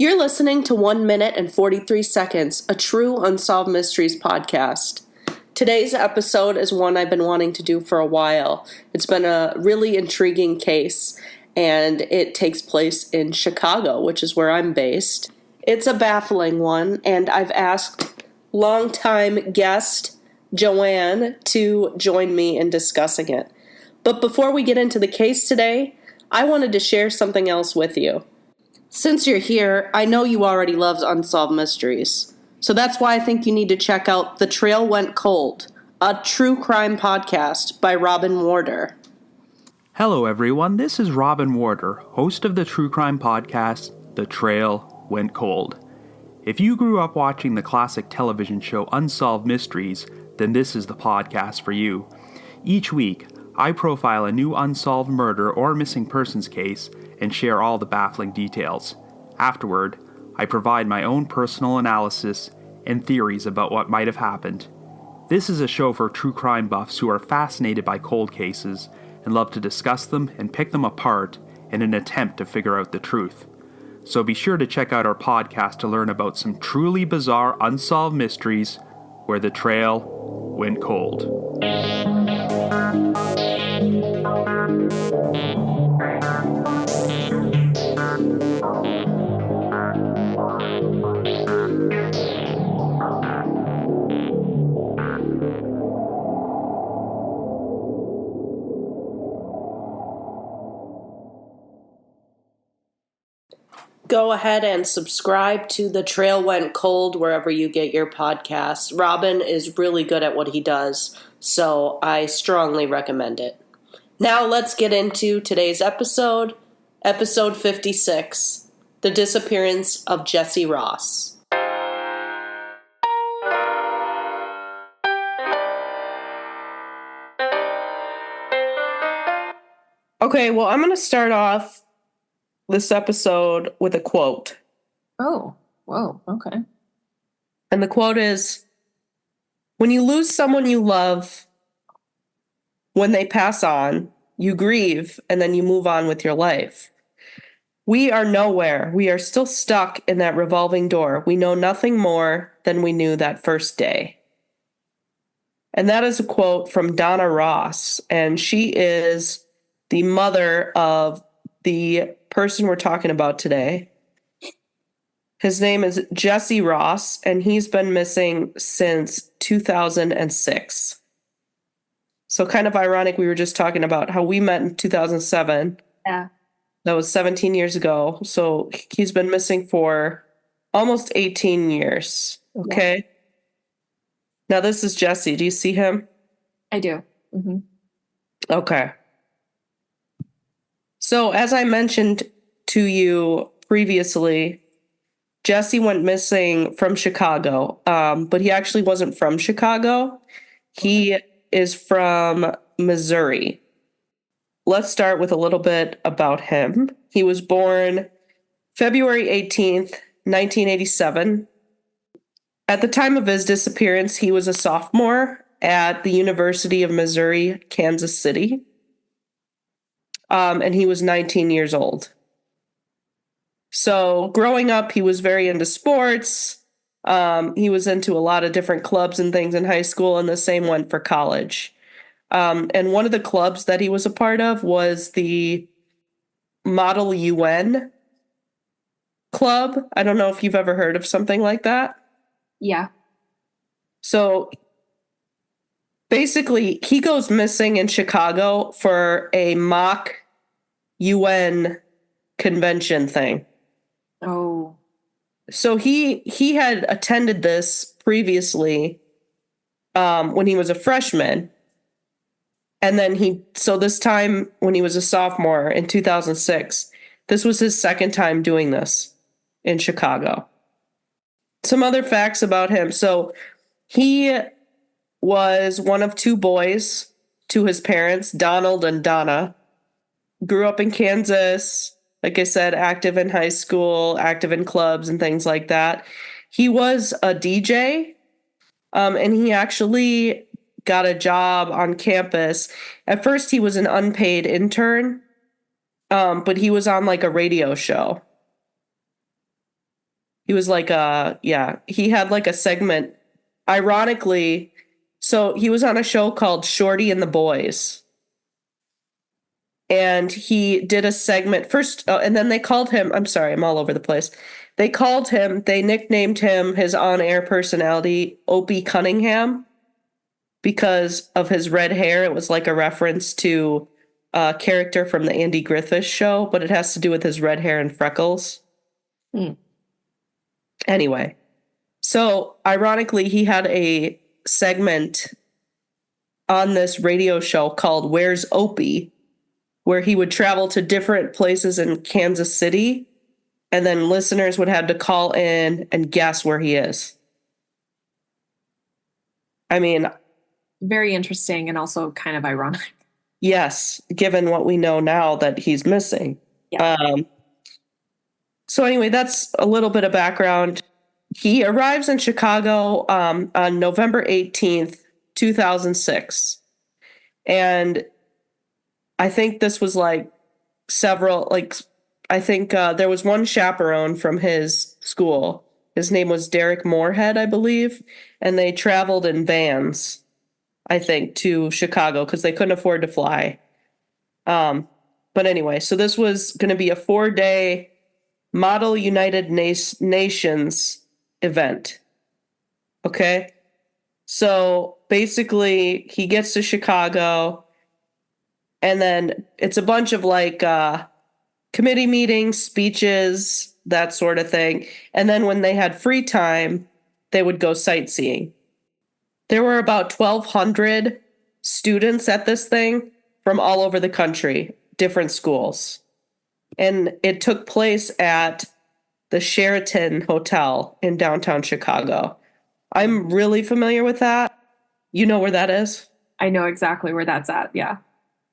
You're listening to 1 minute and 43 seconds, a true Unsolved Mysteries podcast. Today's episode is one I've been wanting to do for a while. It's been a really intriguing case, and it takes place in Chicago, which is where I'm based. It's a baffling one, and I've asked longtime guest Joanne to join me in discussing it. But before we get into the case today, I wanted to share something else with you. Since you're here, I know you already love Unsolved Mysteries. So that's why I think you need to check out The Trail Went Cold, a true crime podcast by Robin Warder. Hello everyone, this is Robin Warder, host of the true crime podcast, The Trail Went Cold. If you grew up watching the classic television show Unsolved Mysteries, then this is the podcast for you. Each week, I profile a new unsolved murder or missing persons case and share all the baffling details. Afterward, I provide my own personal analysis and theories about what might have happened. This is a show for true crime buffs who are fascinated by cold cases and love to discuss them and pick them apart in an attempt to figure out the truth. So be sure to check out our podcast to learn about some truly bizarre unsolved mysteries where the trail went cold. Go ahead and subscribe to The Trail Went Cold wherever you get your podcasts. Robin is really good at what he does, so I strongly recommend it. Now let's get into today's episode, episode 56, The Disappearance of Jesse Ross. Okay, well, I'm going to start off this episode with a quote. Oh, whoa, okay. And the quote is, "When you lose someone you love, when they pass on, you grieve and then you move on with your life. We are nowhere. We are still stuck in that revolving door. We know nothing more than we knew that first day." And that is a quote from Donna Ross, and she is the mother of the person we're talking about today. His name is Jesse Ross, and he's been missing since 2006. So kind of ironic, we were just talking about how we met in 2007. Yeah. That was 17 years ago. So he's been missing for almost 18 years. Okay. Yeah. Now this is Jesse. Do you see him? I do. Mm-hmm. Okay. So, as I mentioned to you previously, Jesse went missing from Chicago, but he actually wasn't from Chicago. He is from Missouri. Let's start with a little bit about him. He was born February 18th, 1987. At the time of his disappearance, he was a sophomore at the University of Missouri, Kansas City. And he was 19 years old. So growing up, he was very into sports. He was into a lot of different clubs and things in high school, and the same went for college. And one of the clubs that he was a part of was the Model UN Club. I don't know if you've ever heard of something like that. Yeah. So basically, he goes missing in Chicago for a mock UN convention thing. Oh. So he had attended this previously when he was a freshman. And then so this time when he was a sophomore in 2006, this was his second time doing this in Chicago. Some other facts about him. So he was one of two boys to his parents, Donald and Donna. Grew up in Kansas, like I said, active in high school, active in clubs and things like that. He was a DJ, and he actually got a job on campus. At first, he was an unpaid intern, but he was on like a radio show. He was like he had like a segment. Ironically, so he was on a show called Shorty and the Boys. And he did a segment first, and then they called him, I'm sorry, I'm all over the place. They nicknamed him, his on-air personality, Opie Cunningham, because of his red hair. It was like a reference to a character from the Andy Griffith show, but it has to do with his red hair and freckles. Anyway, so ironically, he had a segment on this radio show called Where's Opie, where he would travel to different places in Kansas City, and then listeners would have to call in and guess where he is. I mean, Very interesting and also kind of ironic. yes, given what we know now that he's missing. Yeah. So anyway, that's a little bit of background. He arrives in Chicago on November 18th, 2006. And I think this was like I think there was one chaperone from his school. His name was Derek Moorhead, I believe. And they traveled in vans, I think, to Chicago because they couldn't afford to fly. But anyway, so this was going to be a 4-day Model United Nations event. Okay. So basically, he gets to Chicago, and then it's a bunch of like committee meetings, speeches, that sort of thing. And then when they had free time, they would go sightseeing. There were about 1,200 students at this thing from all over the country, different schools. And it took place at the Sheraton Hotel in downtown Chicago. I'm really familiar with that. You know where that is? I know exactly where that's at. Yeah.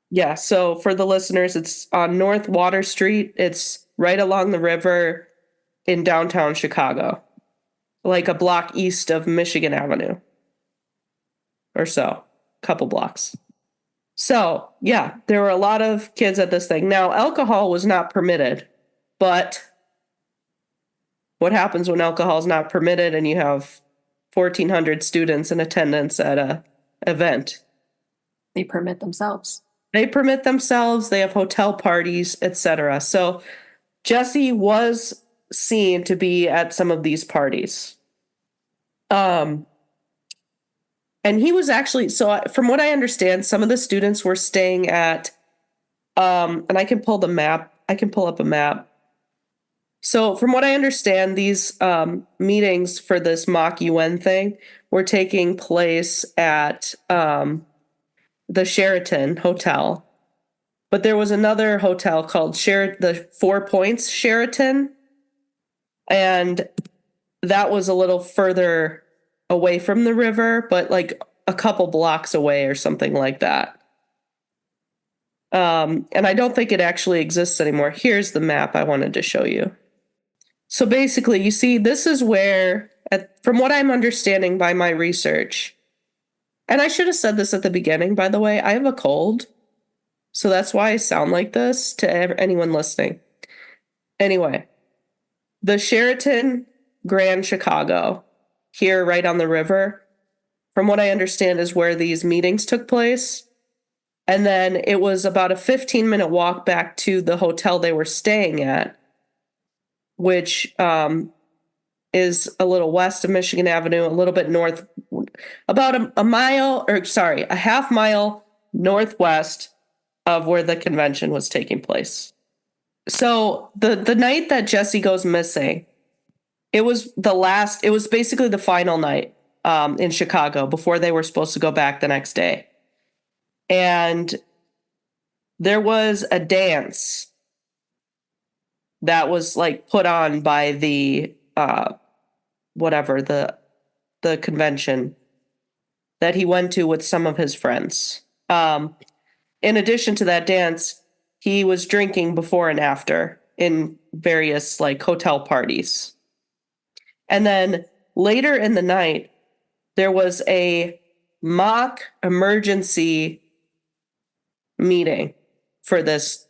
Yeah, so for the listeners, it's on North Water Street. It's right along the river in downtown Chicago, like a block east of Michigan Avenue or so, a couple blocks. So, yeah, there were a lot of kids at this thing. Now, alcohol was not permitted, but what happens when alcohol is not permitted and you have 1,400 students in attendance at a event? They permit themselves. They permit themselves, they have hotel parties, etc. So Jesse was seen to be at some of these parties. And he was actually, so from what I understand, some of the students were staying at, and I can pull up a map. So from what I understand, these meetings for this mock UN thing were taking place at the Sheraton Hotel. But there was another hotel called the 4 Points Sheraton. And that was a little further away from the river, but like a couple blocks away or something like that. And I don't think it actually exists anymore. Here's the map I wanted to show you. So basically, you see, this is where, from what I'm understanding by my research, and I should have said this at the beginning, by the way, I have a cold. So that's why I sound like this to anyone listening. Anyway, the Sheraton Grand Chicago, here right on the river, from what I understand is where these meetings took place. And then it was about a 15-minute walk back to the hotel they were staying at, which is a little west of Michigan Avenue, a little bit north, about a half mile northwest of where the convention was taking place. So the night that Jesse goes missing, it was basically the final night in Chicago before they were supposed to go back the next day. And there was a dance that was like put on by the the convention that he went to with some of his friends. In addition to that dance, he was drinking before and after in various like hotel parties. And then later in the night, there was a mock emergency meeting for this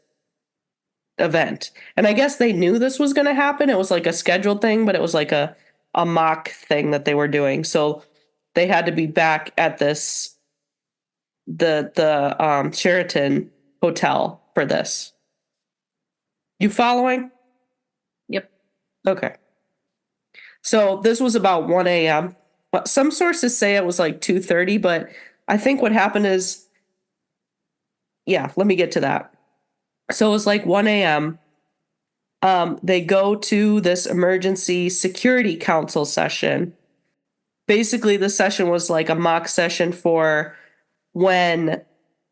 event. And I guess they knew this was going to happen. It was like a scheduled thing, but it was like a mock thing that they were doing. So they had to be back at this the Sheraton hotel for this. You following? Yep. Okay. So this was about 1 a.m. Some sources say it was like 2:30, but I think what happened is, yeah, let me get to that. So it was like 1 a.m. They go to this emergency security council session. Basically, the session was like a mock session for when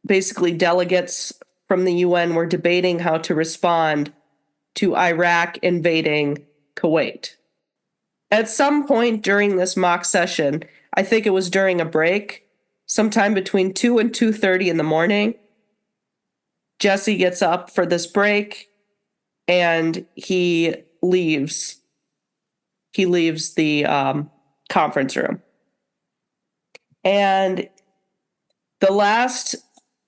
basically delegates from the UN were debating how to respond to Iraq invading Kuwait. At some point during this mock session, I think it was during a break, sometime between 2 and 2:30 in the morning, Jesse gets up for this break and he leaves. He leaves the conference room. And the last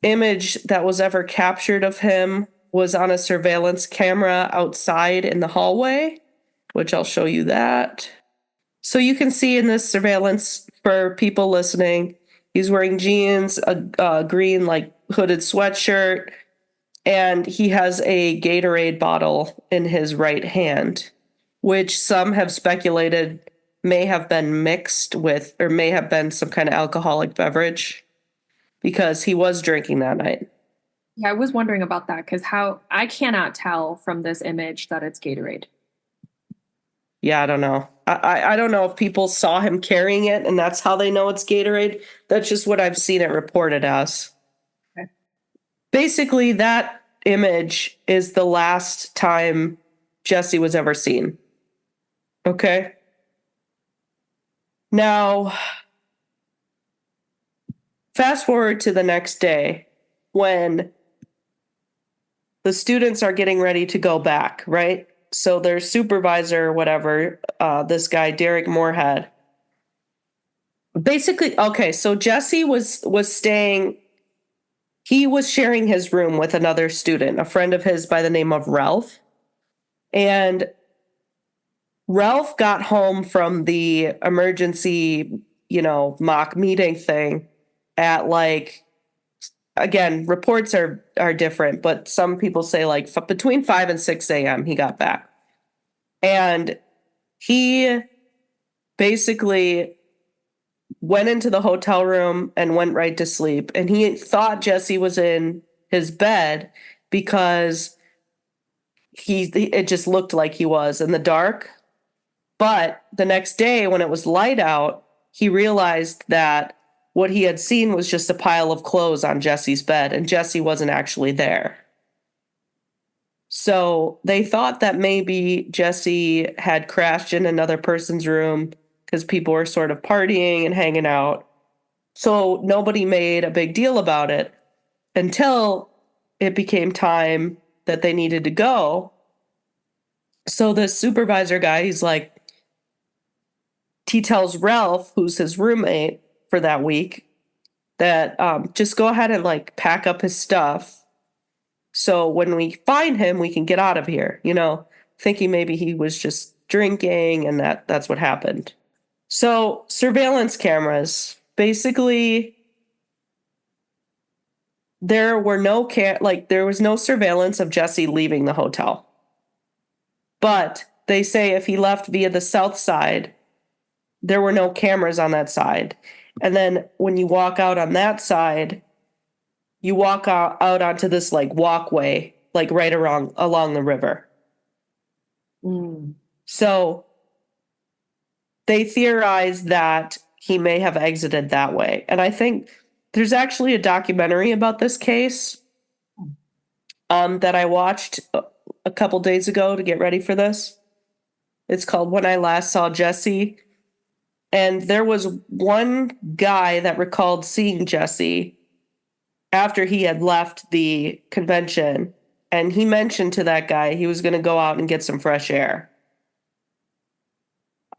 image that was ever captured of him was on a surveillance camera outside in the hallway, which I'll show you that. So you can see in this surveillance, for people listening, he's wearing jeans, a green like hooded sweatshirt, and he has a Gatorade bottle in his right hand, which some have speculated may have been mixed with, or may have been some kind of alcoholic beverage, because he was drinking that night. Yeah, I was wondering about that because how I cannot tell from this image that it's Gatorade. Yeah, I don't know. I don't know if people saw him carrying it and that's how they know it's Gatorade. That's just what I've seen it reported as. Okay. Basically, that image is the last time Jesse was ever seen. Okay? Now, fast forward to the next day when the students are getting ready to go back, right? So their supervisor or whatever, this guy, Derek Moorhead, basically, okay, so Jesse was staying, he was sharing his room with another student, a friend of his by the name of Ralph. And Ralph got home from the emergency, mock meeting thing at like, again, reports are different, but some people say like between 5 and 6 a.m. he got back. And he basically went into the hotel room and went right to sleep. And he thought Jesse was in his bed because it just looked like he was in the dark. But the next day when it was light out, he realized that what he had seen was just a pile of clothes on Jesse's bed, and Jesse wasn't actually there. So they thought that maybe Jesse had crashed in another person's room because people were sort of partying and hanging out. So nobody made a big deal about it until it became time that they needed to go. So this supervisor guy, he tells Ralph, who's his roommate for that week, that just go ahead and like pack up his stuff. So when we find him, we can get out of here, thinking maybe he was just drinking and that's what happened. So surveillance cameras, basically there were there was no surveillance of Jesse leaving the hotel. But they say if he left via the south side, there were no cameras on that side. And then when you walk out on that side, you walk out onto this like walkway, like right along the river. Mm. So they theorized that he may have exited that way. And I think there's actually a documentary about this case that I watched a couple days ago to get ready for this. It's called When I Last Saw Jesse. And there was one guy that recalled seeing Jesse after he had left the convention. And he mentioned to that guy he was going to go out and get some fresh air.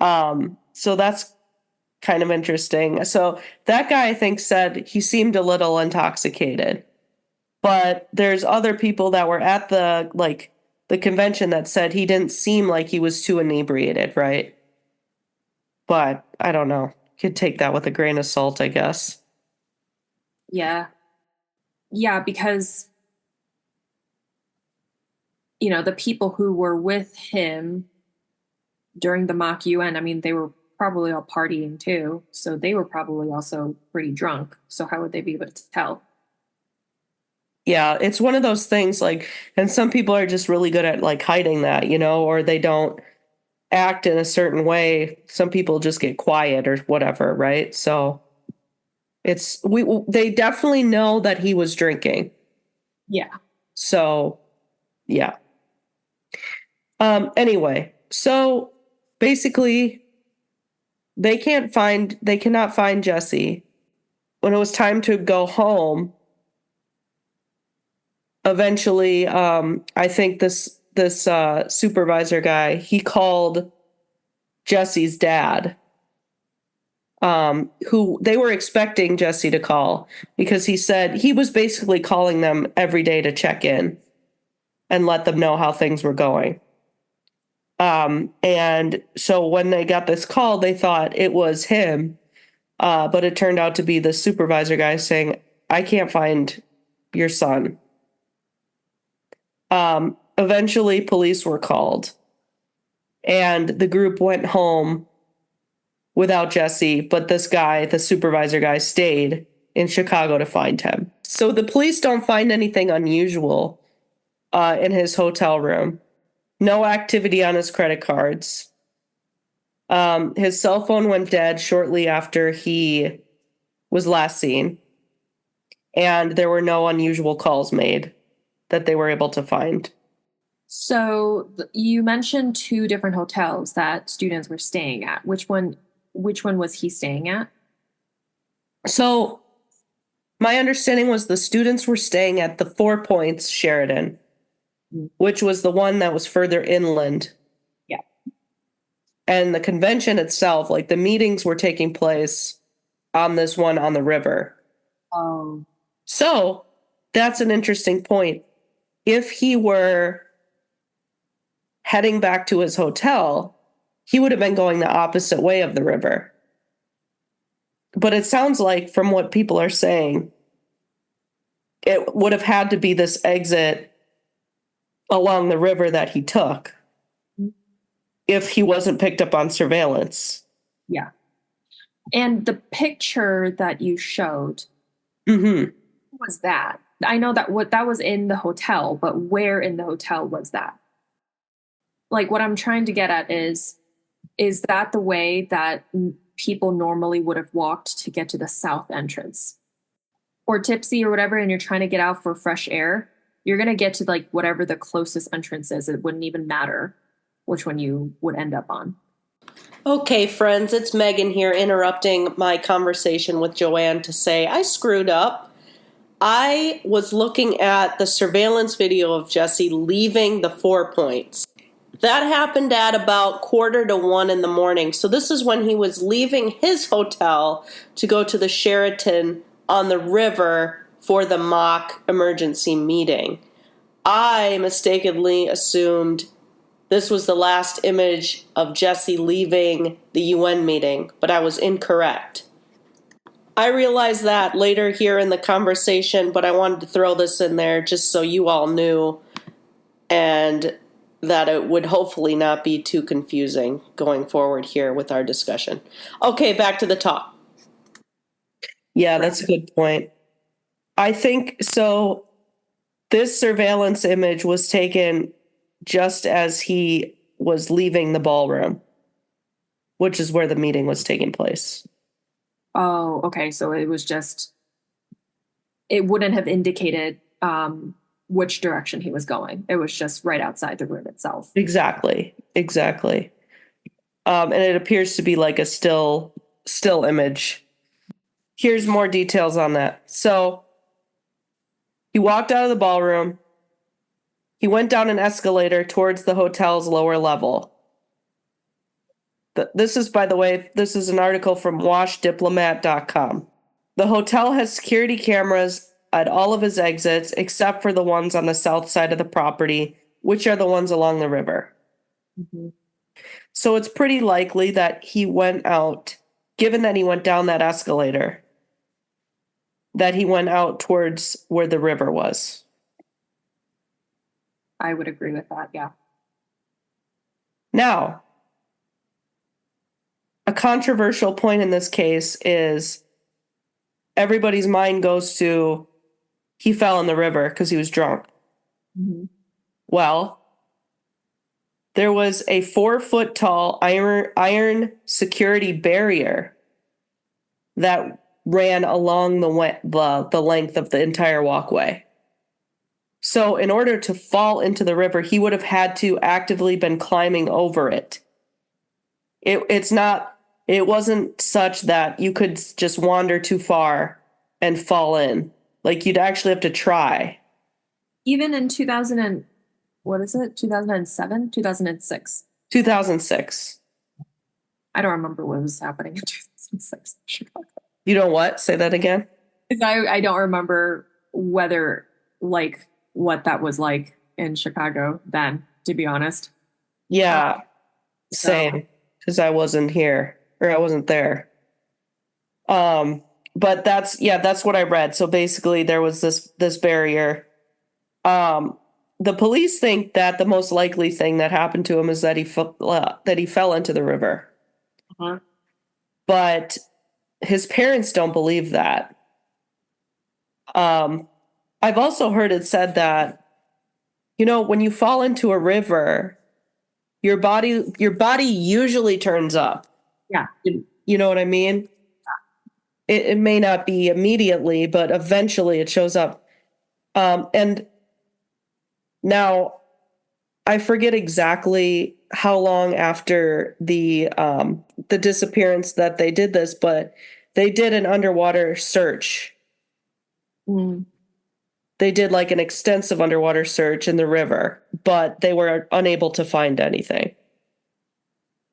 So that's kind of interesting. So that guy, I think, said he seemed a little intoxicated. But there's other people that were at the the convention that said he didn't seem like he was too inebriated, right? But I don't know. Could take that with a grain of salt, I guess. Yeah. Yeah, because, the people who were with him during the mock UN, I mean, they were probably all partying too. So they were probably also pretty drunk. So how would they be able to tell? Yeah, it's one of those things like, and some people are just really good at like hiding that, or they don't act in a certain way. Some people just get quiet or whatever, right? So they definitely know that he was drinking. Yeah. So, yeah. Anyway, so basically they cannot find Jesse. When it was time to go home, eventually, I think this supervisor guy, he called Jesse's dad, who they were expecting Jesse to call, because he said he was basically calling them every day to check in and let them know how things were going. And so when they got this call, they thought it was him, but it turned out to be the supervisor guy saying, "I can't find your son." Eventually, police were called, and the group went home without Jesse, but this guy, the supervisor guy, stayed in Chicago to find him. So the police don't find anything unusual in his hotel room. No activity on his credit cards. His cell phone went dead shortly after he was last seen, and there were no unusual calls made that they were able to find. So you mentioned two different hotels that students were staying at. Which one was he staying at? So my understanding was the students were staying at the Four Points Sheridan, which was the one that was further inland. Yeah. And the convention itself, like the meetings were taking place on this one on the river. Oh. So that's an interesting point. If he were heading back to his hotel, he would have been going the opposite way of the river. But it sounds like, from what people are saying, it would have had to be this exit along the river that he took if he wasn't picked up on surveillance. Yeah. And the picture that you showed, Mm-hmm. what was that? I know that was in the hotel, but where in the hotel was that? Like, what I'm trying to get at is that the way that people normally would have walked to get to the south entrance? Or tipsy or whatever, and you're trying to get out for fresh air, you're going to get to like whatever the closest entrance is. It wouldn't even matter which one you would end up on. Okay, friends, it's Megan here interrupting my conversation with Joanne to say I screwed up. I was looking at the surveillance video of Jesse leaving the Four Points. That happened at about 1:45 in the morning. So this is when he was leaving his hotel to go to the Sheraton on the river for the mock emergency meeting. I mistakenly assumed this was the last image of Jesse leaving the UN meeting, but I was incorrect. I realized that later here in the conversation, but I wanted to throw this in there just so you all knew, and that it would hopefully not be too confusing going forward here with our discussion. Okay, back to the talk. Yeah, that's a good point. I think so. This surveillance image was taken just as he was leaving the ballroom, which is where the meeting was taking place. Oh, okay. So it wouldn't have indicated which direction he was going. It was just right outside the room itself. Exactly. And it appears to be like a still image. Here's more details on that. So he walked out of the ballroom. He went down an escalator towards the hotel's lower level. This is, by the way, this is an article from washdiplomat.com. The hotel has security cameras at all of his exits, except for the ones on the south side of the property which are the ones along the river. Mhm. So it's pretty likely that he went out, given that he went down that escalator, that he went out towards where the river was. I would agree with that. Yeah. Now, a controversial point in this case is everybody's mind goes to he fell in the river because he was drunk. Mm-hmm. Well, there was a 4-foot tall iron security barrier that ran along the length of the entire walkway. So in order to fall into the river, he would have had to actively been climbing over it. It wasn't such that you could just wander too far and fall in. Like you'd actually have to try. Even in 2000 and what is it? 2007, 2006. 2006. I don't remember what was happening in 2006 in Chicago. You know what? Say that again. I don't remember whether like what that was like in Chicago then, to be honest. Yeah, So- same. Because I wasn't here or I wasn't there. But that's what I read. So basically, there was this barrier. The police think that the most likely thing that happened to him is that he fell into the river. Uh-huh. But his parents don't believe that. I've also heard it said that, when you fall into a river, your body usually turns up. Yeah. You know what I mean? It may not be immediately, but eventually it shows up. And now I forget exactly how long after the disappearance that they did this, but they did an underwater search. Mm. They did like an extensive underwater search in the river, but they were unable to find anything.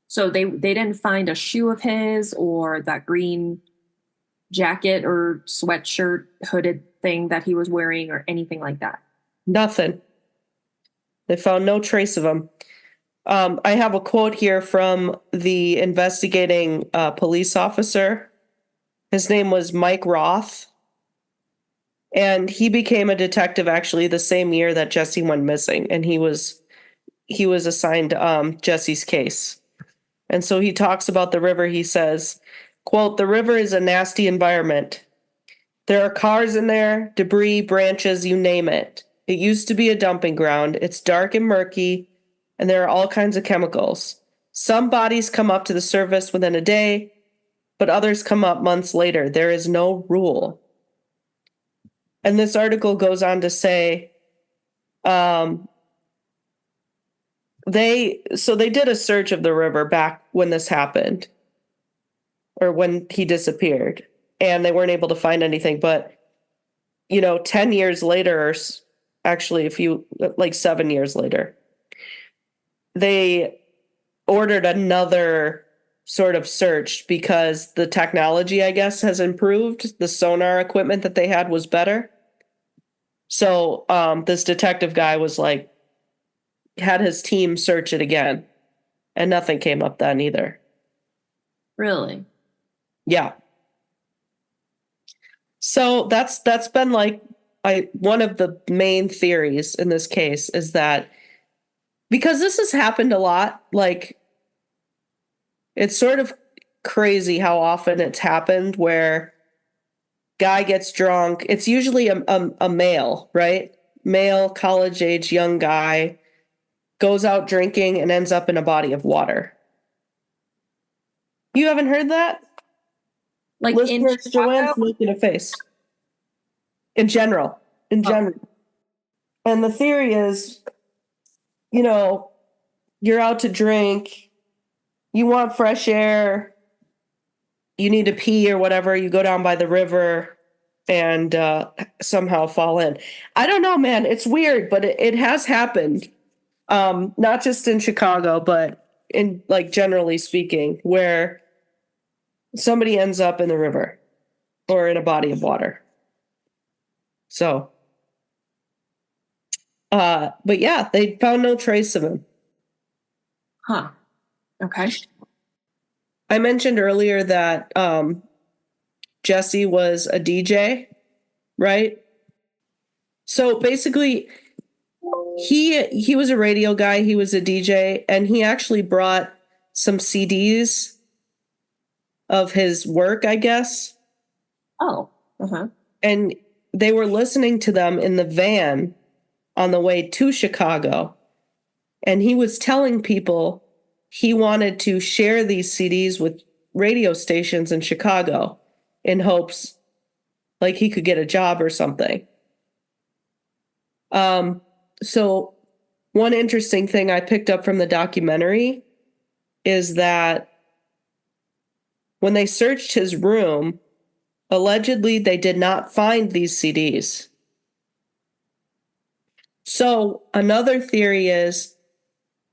So they didn't find a shoe of his or that green jacket or sweatshirt hooded thing that he was wearing or anything like that. Nothing. They found no trace of him. I have a quote here from the investigating police officer. His name was Mike Roth. And he became a detective actually the same year that Jesse went missing. And he was assigned Jesse's case. And so he talks about the river. He says, quote, "The river is a nasty environment. There are cars in there, debris, branches, you name it. It used to be a dumping ground. It's dark and murky, and there are all kinds of chemicals. Some bodies come up to the surface within a day, but others come up months later. There is no rule." And this article goes on to say, they did a search of the river back when this happened, or when he disappeared, and they weren't able to find anything. But 10 years later, or actually 7 years later, they ordered another sort of search because the technology, I guess, has improved. The sonar equipment that they had was better. So this detective guy was like, had his team search it again, and nothing came up then either. Really? Yeah. So that's been like one of the main theories in this case is that because this has happened a lot, like it's sort of crazy how often it's happened where guy gets drunk. It's usually a male, right? Male, college age, young guy goes out drinking and ends up in a body of water. You haven't heard that? Like Listeners, in Joanne's Chicago? making a face. In general. And the theory is, you're out to drink, you want fresh air, you need to pee or whatever, you go down by the river and somehow fall in. I don't know, man. It's weird, but it has happened. Not just in Chicago, but in generally speaking, where somebody ends up in the river or in a body of water. So, But yeah, they found no trace of him. Huh. Okay. I mentioned earlier that Jesse was a DJ, right? So basically, he was a radio guy, he was a DJ, and he actually brought some CDs of his work, I guess. Oh. Uh-huh. And they were listening to them in the van on the way to Chicago. And he was telling people he wanted to share these CDs with radio stations in Chicago in hopes like he could get a job or something. So one interesting thing I picked up from the documentary is that when they searched his room, allegedly they did not find these CDs. So another theory is,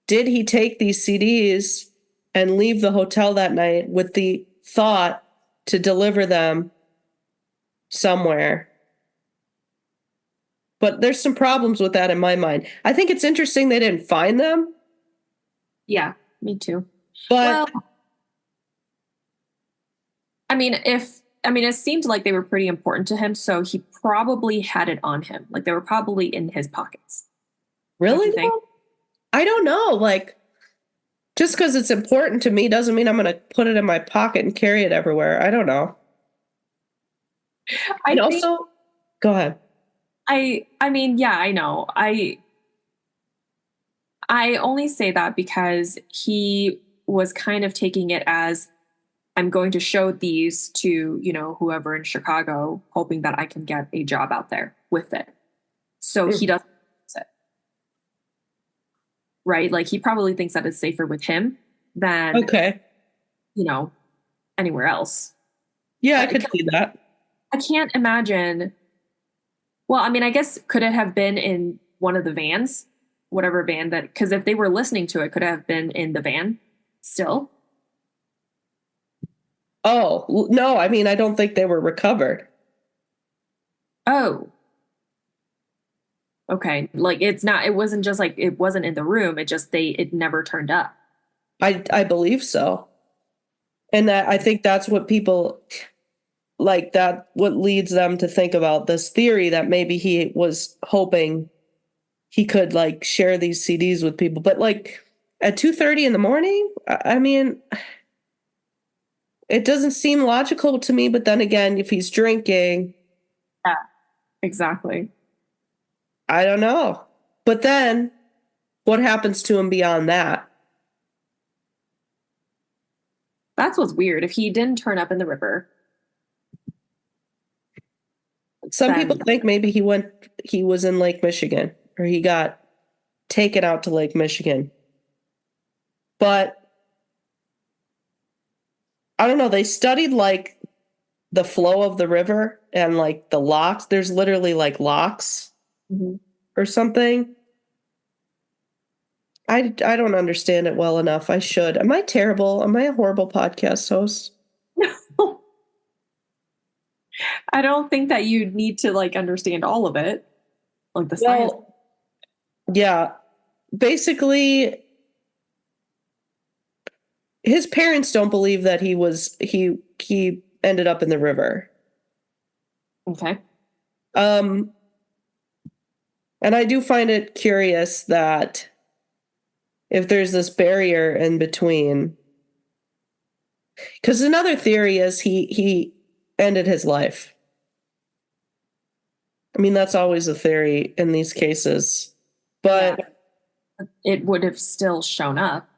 did he take these CDs and leave the hotel that night with the thought to deliver them somewhere? But there's some problems with that in my mind. I think it's interesting they didn't find them. Yeah, me too. But Well, I mean, it seemed like they were pretty important to him, so he probably had it on him. Like they were probably in his pockets. really, you think? though? I don't know. Like, just because it's important to me doesn't mean I'm going to put it in my pocket and carry it everywhere. I don't know. I And think also, go ahead. I mean, yeah, I know. I only say that because he was kind of taking it as I'm going to show these to, whoever in Chicago, hoping that I can get a job out there with it. So he doesn't use it. Right? Like he probably thinks that it's safer with him than, Okay. Anywhere else. Yeah, I could see that. I can't imagine. Well, I mean, I guess could it have been in one of the vans? Whatever van that, because if they were listening to it, could it have been in the van still? Oh, no, I mean, I don't think they were recovered. Oh, okay. Like it wasn't just like it wasn't in the room. It never turned up. I believe so. And that I think that's what people like that what leads them to think about this theory that maybe he was hoping he could like share these CDs with people. But like at 2:30 in the morning, I mean, it doesn't seem logical to me, but then again, if he's drinking, Yeah, exactly. I don't know. But then what happens to him beyond that? That's what's weird. If he didn't turn up in the river, Some people then think maybe he was in Lake Michigan or he got taken out to Lake Michigan. But I don't know, they studied like the flow of the river and like the locks. There's literally like locks Mhm. or something. I don't understand it well enough. I should. Am I terrible? Am I a horrible podcast host? I don't think that you need to like understand all of it, like the science. Well, yeah. Basically, his parents don't believe that he ended up in the river. Okay. And I do find it curious that if there's this barrier in between, because another theory is he ended his life. I mean, that's always a theory in these cases, but It would have still shown up.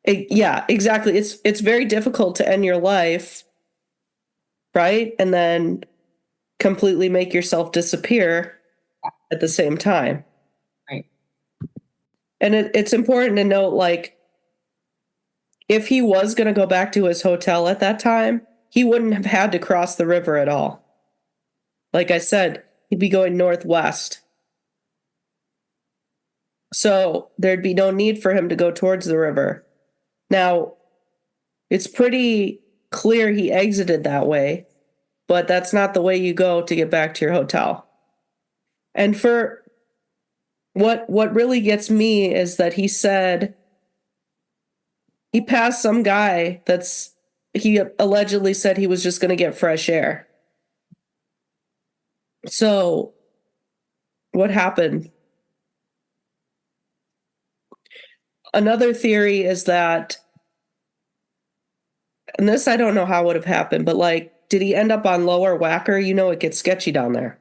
yeah, exactly. It's very difficult to end your life, right? And then completely make yourself disappear at the same time. Right. And it's important to note, like, if he was going to go back to his hotel at that time, he wouldn't have had to cross the river at all. Like I said, he'd be going northwest. So there'd be no need for him to go towards the river. Now, it's pretty clear he exited that way, but that's not the way you go to get back to your hotel. And for what really gets me is that he said he passed some guy he allegedly said he was just going to get fresh air. So what happened? Another theory is that, and this I don't know how it would have happened, but like, did he end up on Lower Wacker? You know, it gets sketchy down there.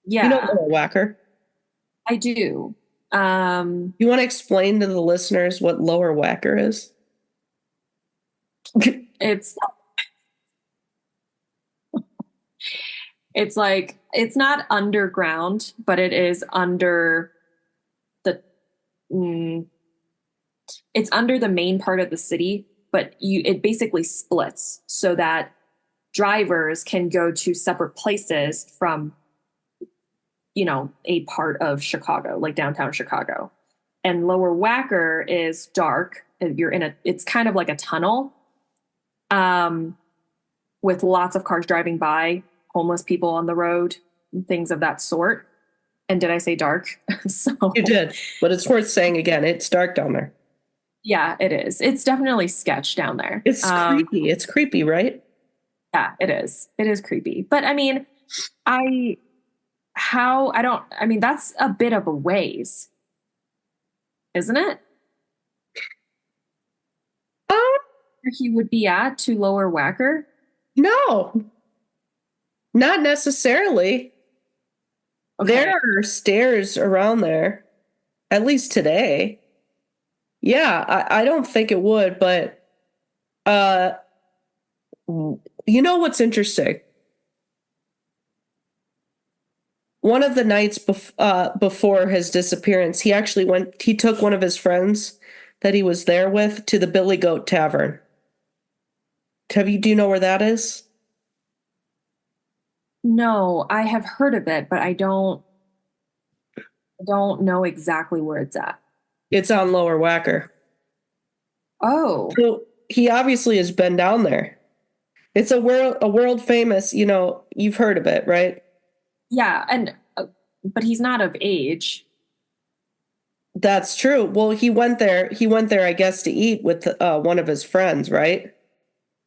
Yeah, You know Lower Wacker? I do. You want to explain to the listeners what Lower Wacker is? It's like, it's not underground, but it is under the it's under the main part of the city, but it basically splits so that drivers can go to separate places from, a part of Chicago, like downtown Chicago. And Lower Wacker is dark. It's kind of like a tunnel, with lots of cars driving by, homeless people on the road, things of that sort. And did I say dark? So You did, but it's worth saying again. It's dark down there. yeah, it is. It's definitely sketch down there. It's creepy. It's creepy, right? Yeah, it is. It is creepy. But I mean, that's a bit of a ways, isn't it? Where he would be at to Lower Wacker? No, not necessarily. Okay. There are stairs around there, at least today. Yeah, I don't think it would, but you know what's interesting? One of the nights before his disappearance, he took one of his friends that he was there with to the Billy Goat Tavern. Do you know where that is? No, I have heard of it, but I don't know exactly where it's at. It's on Lower Wacker. Oh. So he obviously has been down there. It's a world famous, you've heard of it, right? Yeah, and but he's not of age. That's true. Well, he went there, I guess, to eat with one of his friends, right?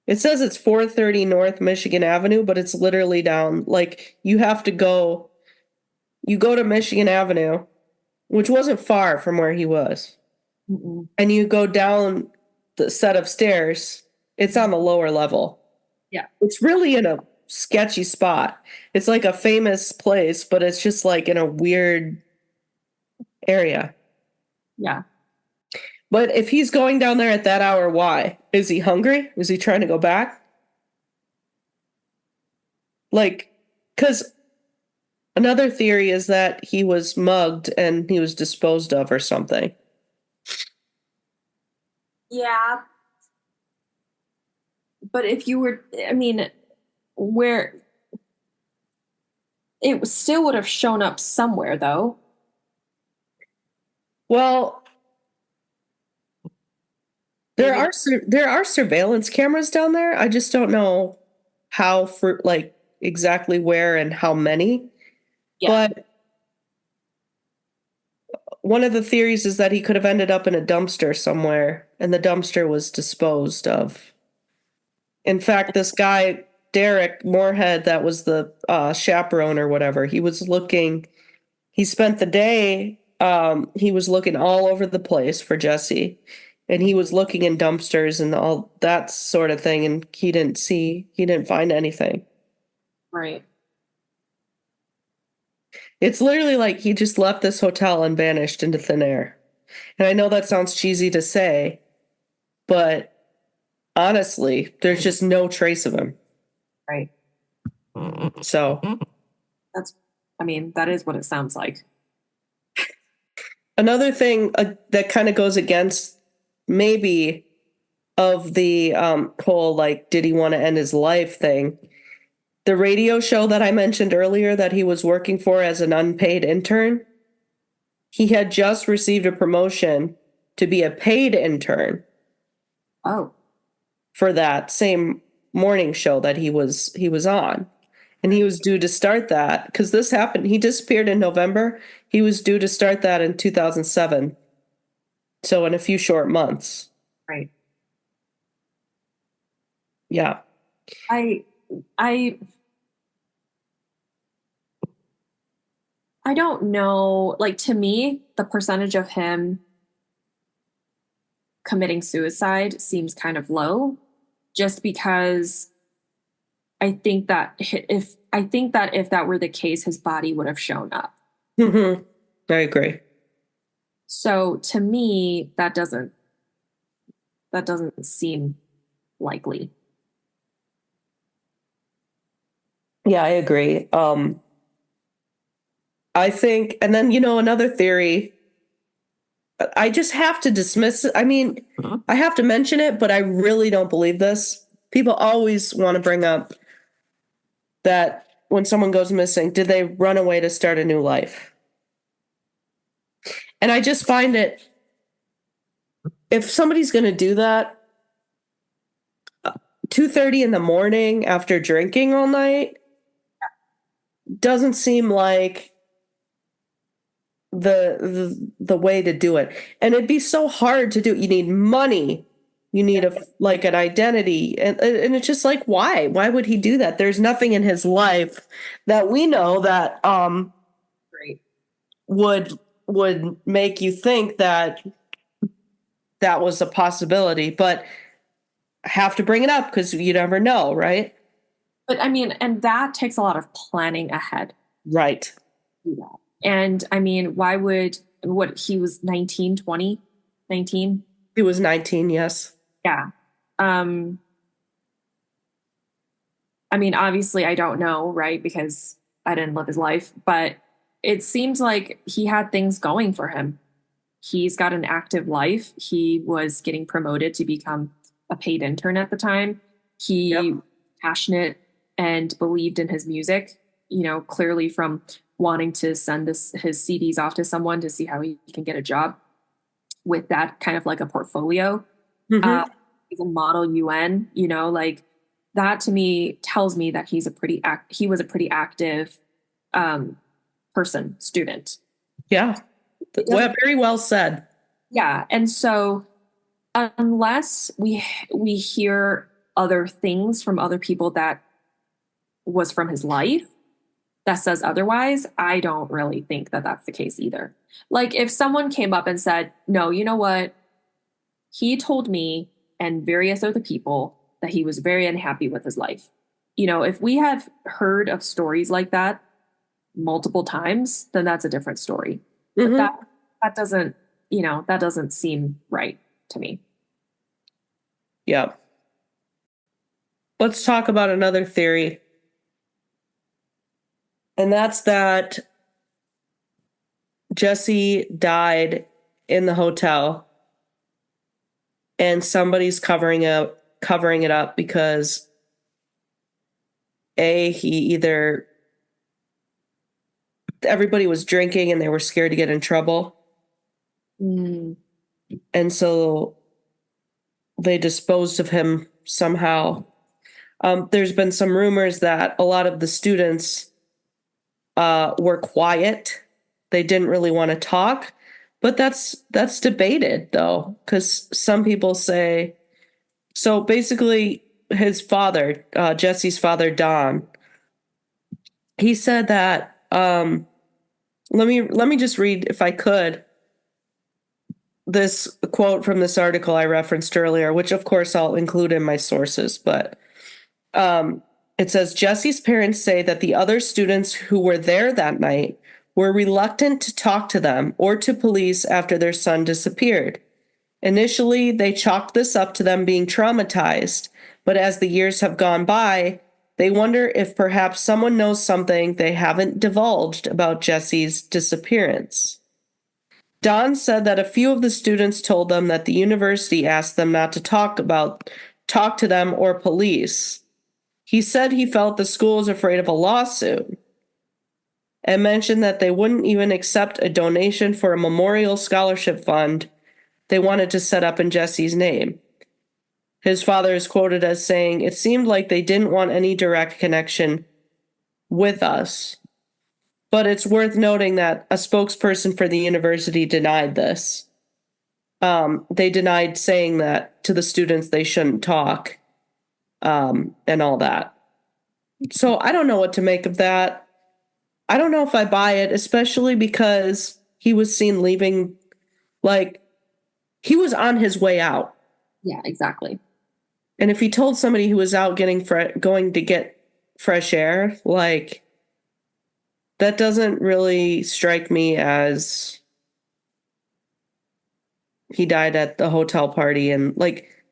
It says it's 430 North Michigan Avenue, but it's literally down, like, you go to Michigan Avenue, which wasn't far from where he was. Mm-mm. And you go down the set of stairs, it's on the lower level. Yeah. It's really in a sketchy spot. It's like a famous place, but it's just like in a weird area. Yeah. But if he's going down there at that hour, why? Is he hungry? Is he trying to go back? Like, because another theory is that he was mugged and he was disposed of or something. Yeah. But if you were, where it still would have shown up somewhere, though. Well, there are surveillance cameras down there. I just don't know how exactly where and how many. Yeah. But one of the theories is that he could have ended up in a dumpster somewhere and the dumpster was disposed of. In fact, this guy, Derek Moorhead, that was the chaperone or whatever, he spent the day, he was looking all over the place for Jesse. And he was looking in dumpsters and all that sort of thing, and he didn't find anything. Right. It's literally like he just left this hotel and vanished into thin air. And I know that sounds cheesy to say, but honestly, there's just no trace of him. Right. So that is what it sounds like. another thing that kind of goes against maybe of the whole, like, did he want to end his life thing? The radio show that I mentioned earlier that he was working for as an unpaid intern, he had just received a promotion to be a paid intern. Oh. For that same morning show that he was on. And he was due to start that because this happened. He disappeared in November. He was due to start that in 2007. So in a few short months. Right. Yeah. I don't know. Like, to me, the percentage of him committing suicide seems kind of low, just because I think that if that were the case, his body would have shown up. Mm-hmm. I agree. So to me, that doesn't seem likely. Yeah, I agree. I think, and then, another theory, I just have to dismiss it. I mean, I have to mention it, but I really don't believe this. People always want to bring up that when someone goes missing, did they run away to start a new life? And I just find it, if somebody's going to do that, 2:30 in the morning after drinking all night doesn't seem like the way to do it. And it'd be so hard to do. You need money. You need an identity. And it's just like, why would he do that? There's nothing in his life that we know that Right. would make you think that that was a possibility, but I have to bring it up because you never know, right? But I mean, and that takes a lot of planning ahead. Right. And I mean, why would he was 19, 20, 19? He was 19, yes. Yeah. I mean, obviously I don't know, right? Because I didn't live his life, but it seems like he had things going for him. He's got an active life. He was getting promoted to become a paid intern at the time. He passionate and believed in his music, clearly from wanting to send his CDs off to someone to see how he can get a job with that kind of like a portfolio. Mm-hmm. He's a model UN, like that to me tells me that he was a pretty active student. Yeah. Well, very well said. Yeah. And so unless we hear other things from other people that was from his life that says otherwise, I don't really think that that's the case either. Like if someone came up and said, no, you know what? He told me and various other people that he was very unhappy with his life. If we have heard of stories like that multiple times, then that's a different story. Mm-hmm. But that doesn't seem right to me. Yeah. Let's talk about another theory. And that's that Jesse died in the hotel and somebody's covering it up because everybody was drinking and they were scared to get in trouble. Mm. And so they disposed of him somehow. There's been some rumors that a lot of the students were quiet. They didn't really want to talk, but that's debated though, because some people say, so basically his father, Jesse's father, Don, he said that, let me just read, if I could, this quote from this article I referenced earlier, which of course I'll include in my sources, but it says Jesse's parents say that the other students who were there that night were reluctant to talk to them or to police after their son disappeared. Initially, they chalked this up to them being traumatized, but as the years have gone by, they wonder if perhaps someone knows something they haven't divulged about Jesse's disappearance. Don said that a few of the students told them that the university asked them not to talk to them or police. He said he felt the school was afraid of a lawsuit and mentioned that they wouldn't even accept a donation for a memorial scholarship fund they wanted to set up in Jesse's name. His father is quoted as saying, "It seemed like they didn't want any direct connection with us. But it's worth noting that a spokesperson for the university denied this. They denied saying that to the students they shouldn't talk, and all that. So I don't know what to make of that. I don't know if I buy it, especially because he was seen leaving, like, he was on his way out. Yeah, exactly. And if he told somebody who was out going to get fresh air, like, that doesn't really strike me as he died at the hotel party. And like,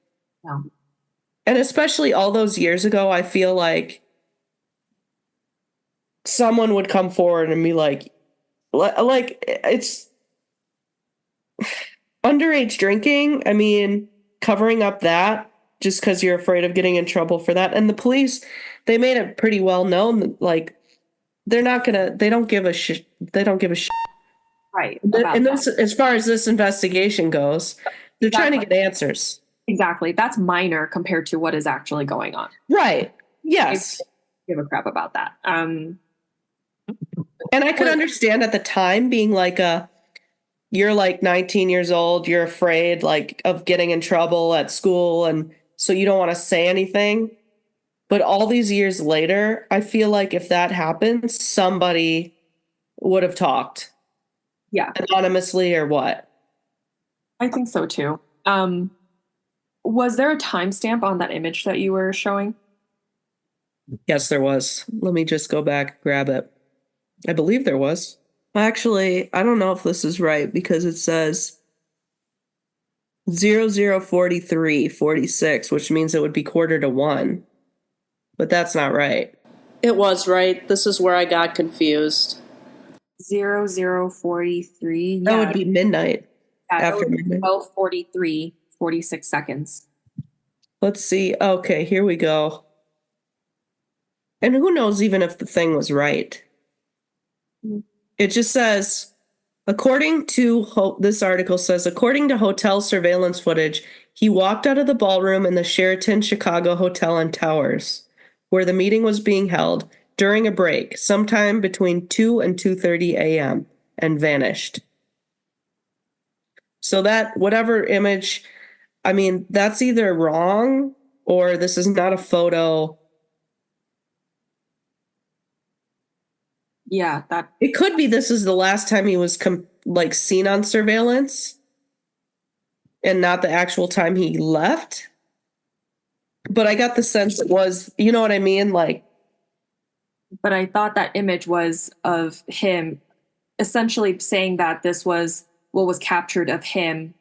Yeah. and especially all those years ago, I feel like someone would come forward and be like it's underage drinking. I mean, covering up that just because you're afraid of getting in trouble for that. And the police, they made it pretty well known that, like, they don't give a shit. They don't give a shit. Right. And this, as far as this investigation goes, they're trying to get answers. Exactly. That's minor compared to what is actually going on. Right. Yes. I give a crap about that. And I could understand at the time being like you're like 19 years old, you're afraid like of getting in trouble at school, and so you don't want to say anything. But all these years later, I feel like if that happens, somebody would have talked. Yeah. Anonymously or what? I think so too. Was there a timestamp on that image that you were showing? Yes, there was. Let me just go back and grab it. I believe there was. Actually, I don't know if this is right because it says 0043:46, which means it would be 1:45. But that's not right. It was right. This is where I got confused. 0043. That would be midnight. Yeah, after midnight. 12:43, 46 seconds. Let's see. Okay, here we go. And who knows even if the thing was right. It just says, this article says, according to hotel surveillance footage, he walked out of the ballroom in the Sheraton Chicago Hotel and Towers, where the meeting was being held, during a break, sometime between 2 and 2:30 a.m., and vanished. So that, whatever image, I mean, that's either wrong or this is not a photo. Yeah, that It could be this is the last time he was seen on surveillance and not the actual time he left. But I got the sense it was, you know what I mean? Like, but I thought that image was of him essentially saying that this was what was captured of him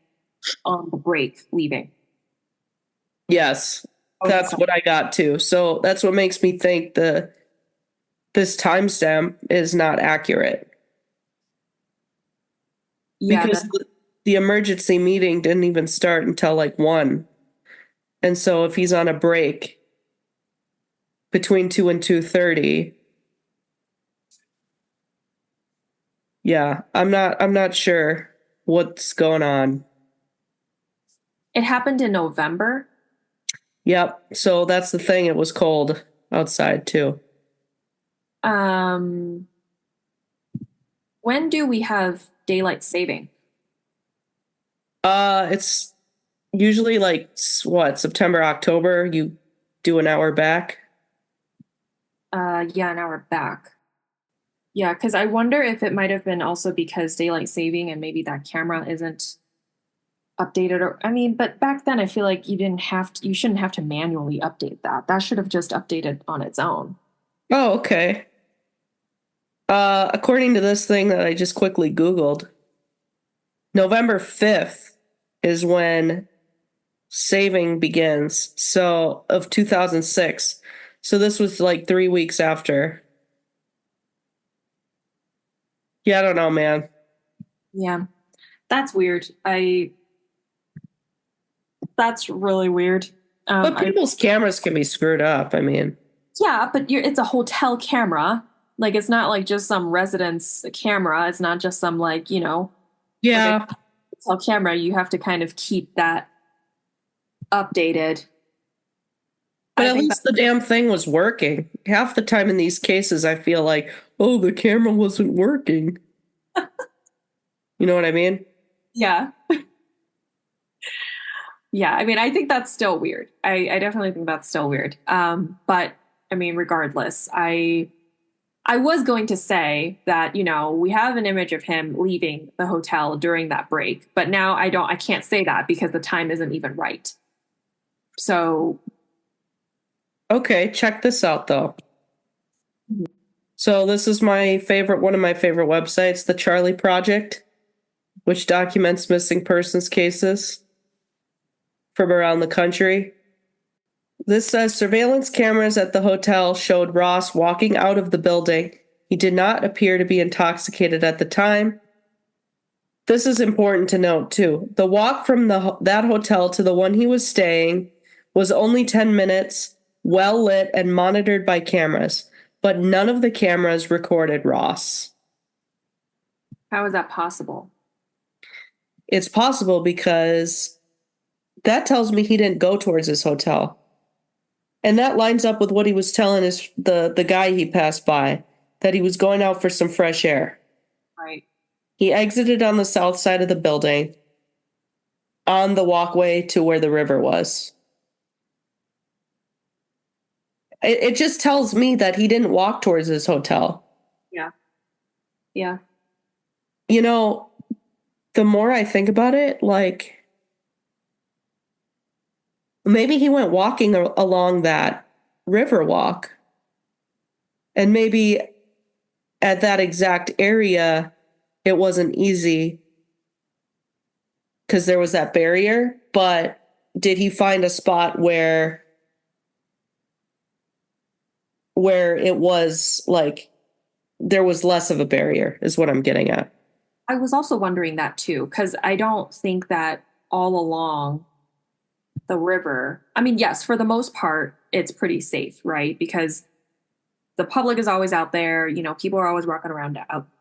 on the break leaving. yes, that's what I got too. So that's what makes me think this timestamp is not accurate. Yeah, because the emergency meeting didn't even start until like 1. And so if he's on a break between 2 and 2:30, yeah, I'm not sure what's going on. it happened in November. Yep. So that's the thing. It was cold outside too. When do we have daylight saving? It's usually like what, September, October, you do an hour back. Yeah, an hour back. Yeah, because I wonder if it might have been also because daylight saving and maybe that camera isn't updated, or I mean, but back then I feel like you shouldn't have to manually update that. That should have just updated on its own. Oh, okay. According to this thing that I just quickly Googled, November 5th is when saving begins. So of 2006. So this was like 3 weeks after. Yeah, I don't know, man. Yeah, that's weird. That's really weird. But people's cameras can be screwed up. I mean, yeah, but it's a hotel camera. Like, it's not like just some residence camera. It's not just some yeah. Like a hotel camera. You have to kind of keep that updated. But I at think least the damn thing was working. Half the time in these cases, I feel like, oh, the camera wasn't working. You know what I mean? yeah. Yeah, I mean, I think that's still weird. I definitely think that's still weird. But I mean, regardless, I was going to say that, we have an image of him leaving the hotel during that break, but now I can't say that because the time isn't even right. So, Okay, check this out though. So this is one of my favorite websites, the Charlie Project, which documents missing persons cases from around the country. This says surveillance cameras at the hotel showed Ross walking out of the building. He did not appear to be intoxicated at the time. This is important to note too. The walk from that hotel to the one he was staying was only 10 minutes, well lit and monitored by cameras, but none of the cameras recorded Ross. how is that possible? It's possible because that tells me he didn't go towards his hotel. And that lines up with what he was telling the guy he passed by, that he was going out for some fresh air. Right. He exited on the south side of the building on the walkway to where the river was. It just tells me that he didn't walk towards his hotel. Yeah. Yeah. You know, the more I think about it, like maybe he went walking along that river walk. And maybe at that exact area, it wasn't easy because there was that barrier. But did he find a spot where it was like there was less of a barrier, is what I'm getting at. I was also wondering that too, because I don't think that all along the river, I mean, yes, for the most part, it's pretty safe, right? Because the public is always out there, people are always walking around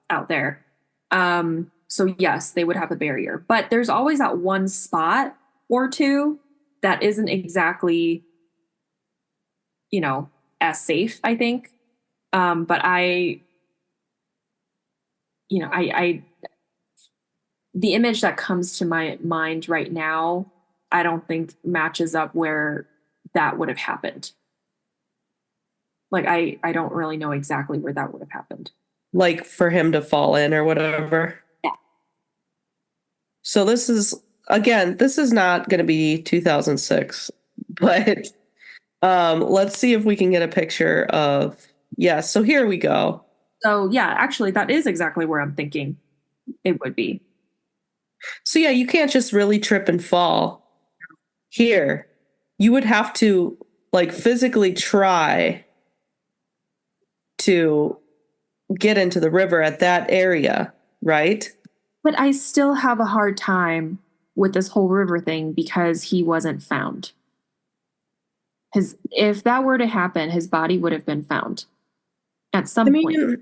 out there. So yes, they would have a barrier, but there's always that one spot or two that isn't exactly, as safe, I think. But the image that comes to my mind right now, I don't think matches up where that would have happened. Like, I don't really know exactly where that would have happened. Like for him to fall in or whatever. Yeah. So this is not going to be 2006, but let's see if we can get a picture of, yeah, so here we go. So yeah, actually that is exactly where I'm thinking it would be. So yeah, you can't just really trip and fall here. You would have to like physically try to get into the river at that area, right? But I still have a hard time with this whole river thing because he wasn't found. If that were to happen, his body would have been found at some point.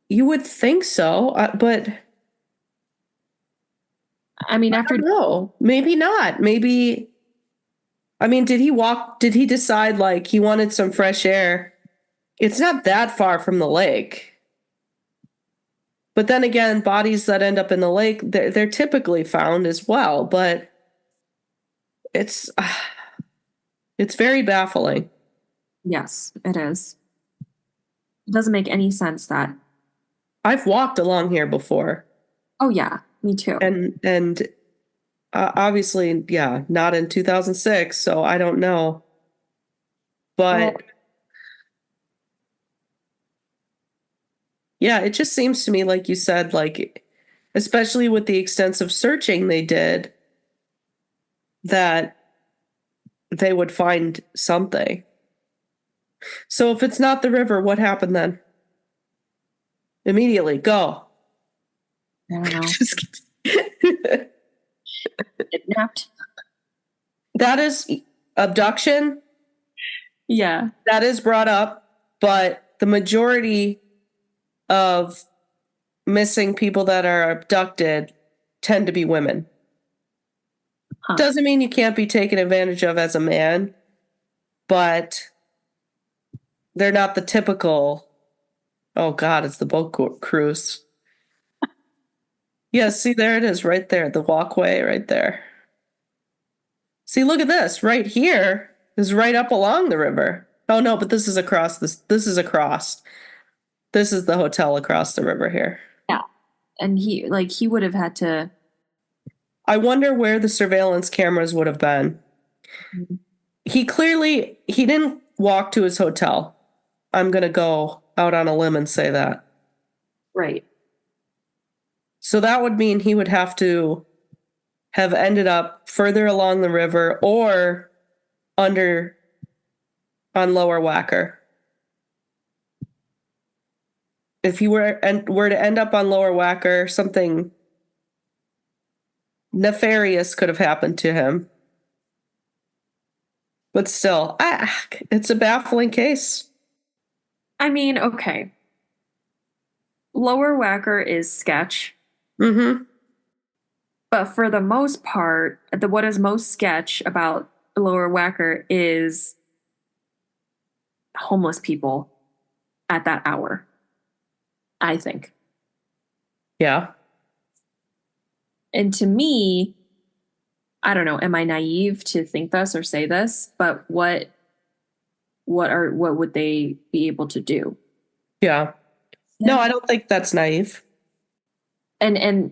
You would think so, but I mean, after no, maybe not. Maybe. I mean, did he decide like he wanted some fresh air? It's not that far from the lake. But then again, bodies that end up in the lake, they're typically found as well. But it's very baffling. yes, it is. It doesn't make any sense that. I've walked along here before. Oh yeah, me too. And obviously, yeah, not in 2006, so I don't know. But yeah, it just seems to me, like you said, like, especially with the extensive searching they did, that they would find something. So if it's not the river, what happened then? Immediately, go. I don't know. Kidnapped. That is abduction. Yeah. That is brought up, but the majority of missing people that are abducted tend to be women. Doesn't mean you can't be taken advantage of as a man, but they're not the typical, oh God, it's the boat cruise. Yeah, see, there it is right there, the walkway right there. See, look at this. Right here is right up along the river. Oh no, but this is across this is across. This is the hotel across the river here. Yeah. And he would have had to. I wonder where the surveillance cameras would have been. He didn't walk to his hotel. I'm going to go out on a limb and say that. Right. So that would mean he would have to have ended up further along the river or under on Lower Wacker. If he were to end up on Lower Wacker, something nefarious could have happened to him. But still, it's a baffling case. I mean, okay. Lower Wacker is sketch. Mm-hmm. But for the most part, what is most sketch about Lower Wacker is homeless people at that hour, I think. Yeah. And to me, I don't know, am I naive to think this or say this? But what would they be able to do? Yeah. No, I don't think that's naive. And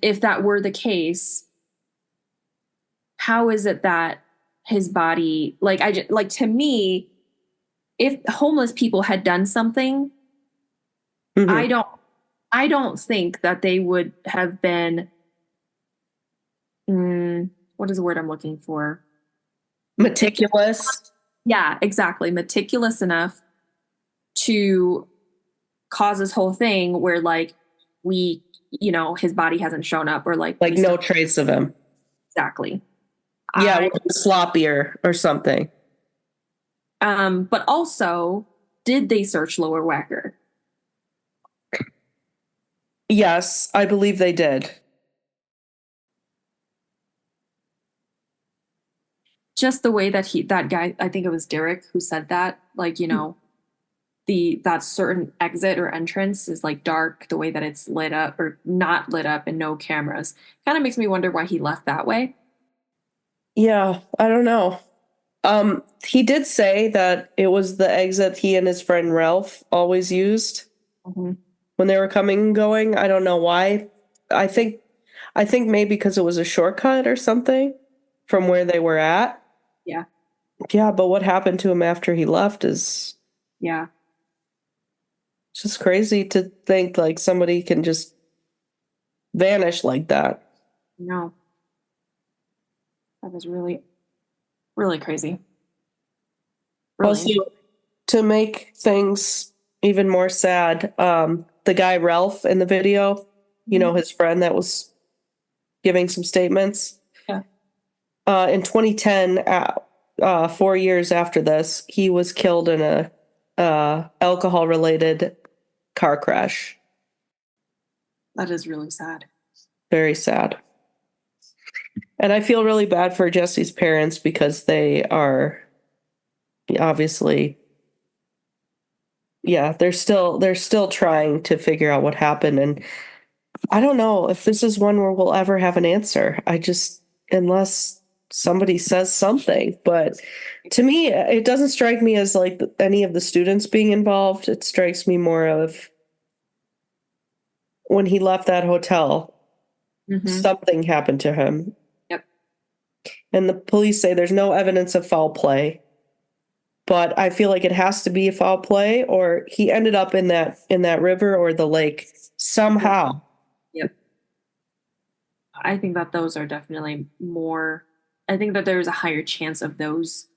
if that were the case, how is it that his body, like to me, if homeless people had done something, Mm-hmm. I don't think that they would have been what is the word I'm looking for? Meticulous. Yeah, exactly. Meticulous enough to cause this whole thing where like his body hasn't shown up or like No trace of him. exactly. Yeah, sloppier or something. But also, did they search Lower Wacker? Yes, I believe they did. Just the way that guy, I think it was Derek who said that, like, that certain exit or entrance is like dark, the way that it's lit up or not lit up and no cameras. Kind of makes me wonder why he left that way. Yeah, I don't know. He did say that it was the exit he and his friend Ralph always used when they were coming and going. I don't know why. I think maybe because it was a shortcut or something from where they were at. Yeah. Yeah, but what happened to him after he left is just crazy to think like somebody can just vanish like that. No. That was really, really crazy. Really. Also, to make things even more sad, the guy Ralph in the video, his friend that was giving some statements. Yeah. In 2010, 4 years after this, he was killed in a alcohol-related car crash. That is really sad. Very sad. And I feel really bad for Jesse's parents because they are obviously, yeah, they're still trying to figure out what happened. And I don't know if this is one where we'll ever have an answer. Unless somebody says something. But to me, it doesn't strike me as like any of the students being involved. It strikes me more of when he left that hotel, something happened to him. Yep. And the police say there's no evidence of foul play. But I feel like it has to be a foul play, or he ended up in that river or the lake somehow. Yep. I think that those are definitely more. I think that there's a higher chance of those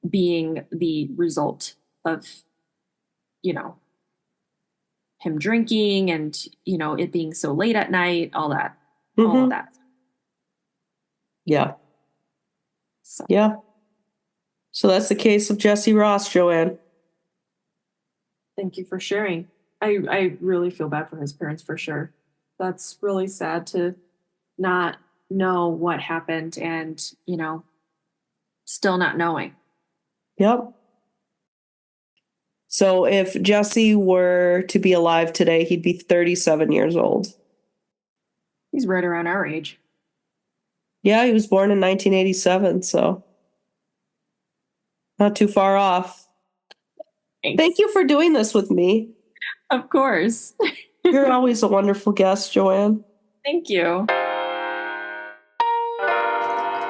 being the result of, him drinking and, it being so late at night, all that, all of that. Yeah. So. Yeah. So that's the case of Jesse Ross, Joanne. Thank you for sharing. I really feel bad for his parents for sure. That's really sad to not know what happened and, still not knowing. Yep. So if Jesse were to be alive today, he'd be 37 years old. He's right around our age. Yeah, he was born in 1987, so not too far off. Thanks. Thank you for doing this with me. Of course. You're always a wonderful guest, Joanne. Thank you.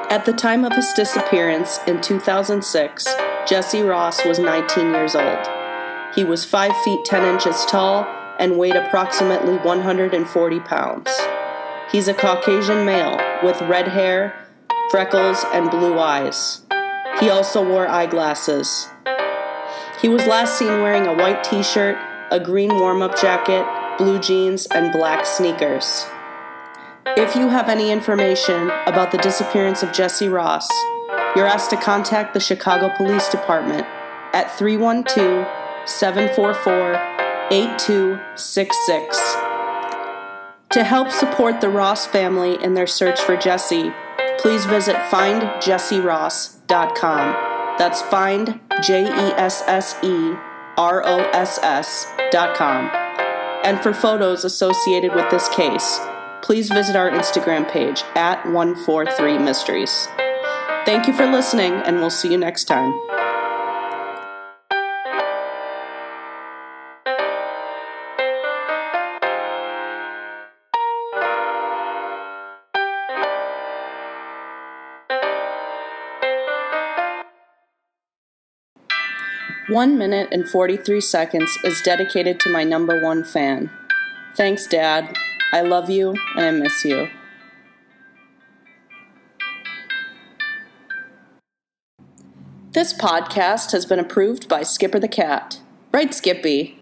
At the time of his disappearance in 2006, Jesse Ross was 19 years old. He was 5 feet 10 inches tall and weighed approximately 140 pounds. He's a Caucasian male with red hair, freckles, and blue eyes. He also wore eyeglasses. He was last seen wearing a white t-shirt, a green warm-up jacket, blue jeans, and black sneakers. If you have any information about the disappearance of Jesse Ross, you're asked to contact the Chicago Police Department at 312-744-8266. To help support the Ross family in their search for Jesse, please visit findjesseross.com. That's find, JESSEROSS.com. And for photos associated with this case, please visit our Instagram page at 143mysteries. Thank you for listening, and we'll see you next time. One minute and 43 seconds is dedicated to my number one fan. Thanks, Dad. I love you, and I miss you. This podcast has been approved by Skipper the Cat. Right, Skippy?